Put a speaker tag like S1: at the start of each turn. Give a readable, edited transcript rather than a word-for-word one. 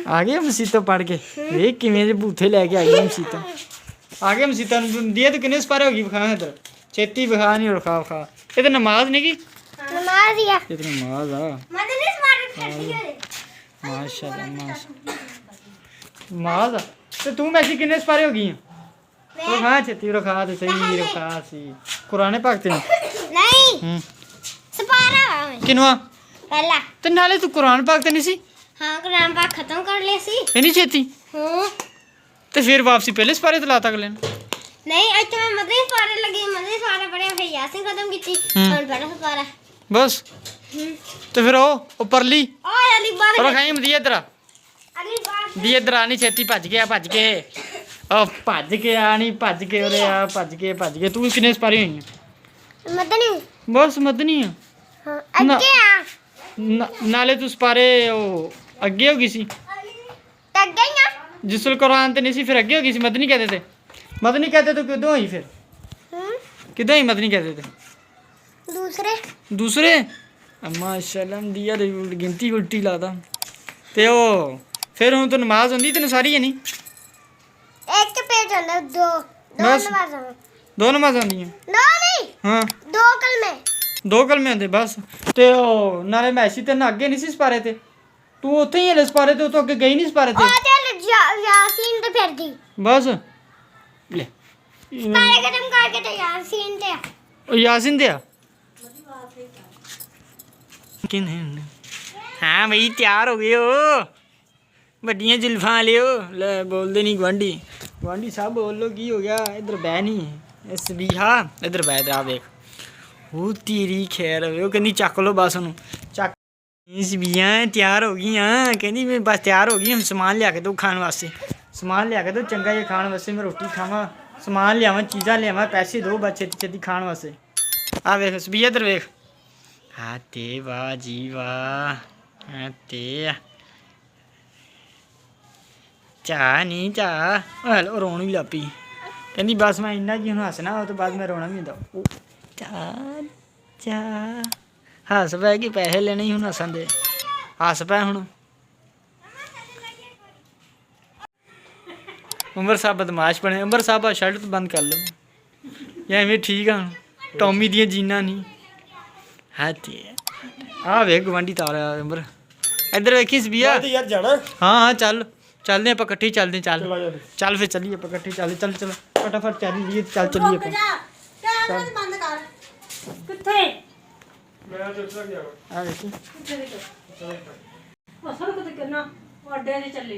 S1: ਆ ਗਏ ਮਸੀਤਾਂ ਪੜ ਕੇ ਵੇਖ ਕਿਵੇਂ ਜੇ ਬੂਥੇ ਲੈ ਕੇ ਆ ਗਏ ਮਸੀਤਾਂ ਆ ਗਏ ਮਸੀਤਾਂ ਨੂੰ ਦੀਏ ਤੂੰ ਕਿੰਨੇ ਸਪਾਰੇ ਹੋ ਗਈ ਵਿਖਾ ਇਧਰ ਛੇਤੀ ਵਿਖਾ ਨਹੀਂ ਰਖਾ ਵਿਖਾ ਇਹ ਤਾਂ ਨਮਾਜ਼ ਨਹੀਂ ਕੀ
S2: ਨਮਾਜ਼ ਹੀ ਆ
S1: ਇਹ ਤਾਂ ਨਮਾਜ਼ ਆ
S2: ਮਦਨੀ ਸਮਾਰਟ ਖੇਡੀ ਹੋਏ
S1: ਮਾਸ਼ਾਅੱਲਾ ਨਮਾਜ਼ ਆ ਤੇ ਤੂੰ ਮੈਸੀ ਕਿੰਨੇ ਸਪਾਰੇ ਹੋ ਗਈ ਆ ਰਖਾ ਛੇਤੀ ਰਖਾ ਤੇ ਸਹੀ ਰਖਾ ਸੀ ਕੁਰਾਨੇ ਪਾਕ ਤੇ
S2: ਨਹੀਂ ਸਪਾਰਾ
S1: ਕਿਨਵਾ
S2: ਪਹਿਲਾ
S1: ਤੇ ਨਾਲੇ ਤੂੰ ਕੁਰਾਨ ਪਾਕ ਤੇ ਨਹੀਂ ਸੀ
S2: हाँ कुरान पाक खत्म कर ले सी
S1: इतनी छेती
S2: हाँ
S1: तो फिर वापसी पहले सपारे तो लाता अगले
S2: नहीं आज तो मैं मदनी सपारे लगी मदनी सपारे पढ़े फिर यासीन खत्म की थी और पहला सपारा
S1: बस तो फिर ओ परली
S2: ओ अली बार
S1: और खाई दिए इधर
S2: अली बार
S1: दिए इधर आनी छेती भज के ओ भज के आनी भज के ओरे आ भज के तू कितने सपारे हुई है
S2: मदनी
S1: बस मदनी है
S2: हां आगे आ
S1: नाले तू सपारे ओ अगे हो गई सी
S2: तक गई ना
S1: जिसल कुरान ते नहीं सी फिर अगे हो गई सी मदनी कहते थे मदनी कहते तो किदों हुई फिर किदों ही मदनी कहते थे दूसरे माशाअल्लाह दिया रे गिनती उल्टी लादा ते ओ फिर हुन तो नमाज होंदी तेन सारी है नहीं
S2: एक के पेज होंदा दो नमाज
S1: दो नमाज होंदी हैं
S2: नो नहीं
S1: हां
S2: दो
S1: कलमे होंदे बस ते ओ नाले मैसी ते ना अगे नहीं सी सपारे ते तू उत्थे ही हले सपारे ते तो अगे गई नहीं सपारे ते
S2: ओ ते यासीन ते फिर दी
S1: बस ले
S2: सपारे खत्म करके तो यासीन ते
S1: ओ यासीन दे किन हां भाई तैयार हो गए हो बड़ियां जुल्फां लियो ले बोलदे नहीं गवांडी साहब बोलो की हो गया इधर बह नहीं इस बीहा इधर बह इधर आ देख वो तेरी खैर वो कहनी चक लो बस ओनू चक इस बियां तैयार हो गई कहनी मैं बस तैयार हो गई हम समान लिया के दो खाने वास्ते समान लिया के दो चंगा जिहा खाने वास्ते मैं रोटी खावा समान लियावां चीज़ां लियावां पैसे दो बस छेती छेती खाने वास्ते आ वेख इस बिया इधर वेख हाँ ते वाह जी वाह हाँ ते चाह नहीं चाह हल रोन भी लग पई कहनी बस मैं इन्ना जी हूँ हसना तो बाद में रोना भी होंदा चा हस पै कि पैसे लेने हूँ हसन दे हस पै हूँ उमर साहब बदमाश बने उमर साहब शर्ट तो बंद कर लो या इवें ठीक है टॉमी दियां जीना नहीं हाँ ते आ वे गवांडी तारा उमर इधर वेखी सबिया
S3: यार जाना
S1: हाँ हाँ चलते आप कट्ठे चलते चल फिर चलिए आप कट्ठे चल फटाफट चलिए चलिए
S2: बंद कर किथे
S3: मैं दूसरा गया
S1: आ देखी
S4: ਅਸਲ ਕਿਤੇ ਕਰਨਾ ਅੱਡੇ 'ਤੇ ਚੱਲੇ